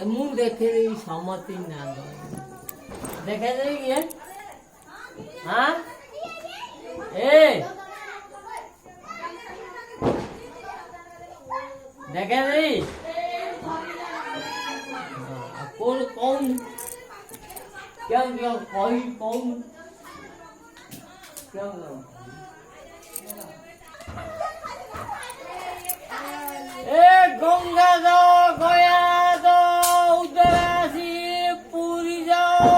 मुँह देखे सम्मति ना देखे ये हाँ ए देखे नहीं कौन कौन क्या कोई कौन क्या ए गंगा दो गया दो उदरासी पूरी जाओ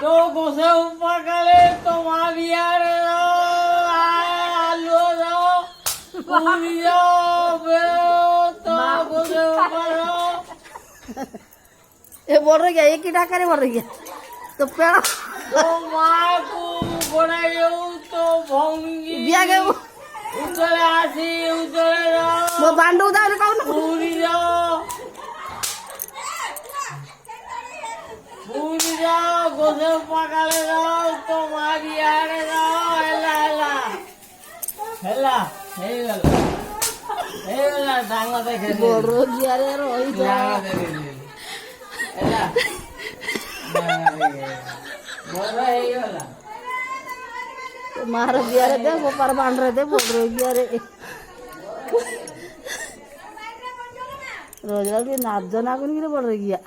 तो गोसे पकड़े तो मावियार आलू दो पूरी जाओ तो गोसे पकड़ो ये बोल रही है एक ही डाका बोल रही है तो पेड़ तो माँ को बनाए तो भंगी दिया गया उतरे आसी उतरे जाओ वो बांडू उधर कौन पूरी जाओ गोसे पकड़े जाओ तो मारी आड़े जाओ हेला हेला हेला हेला डांगा देखे बोल रही है अरे रोई डांगा देखे हेला बोल रहा है हेला मार दिया रे दे वो पर बांध रहे थे बोल रही है अरे रोज रोज नाच जो ना बोल रही है।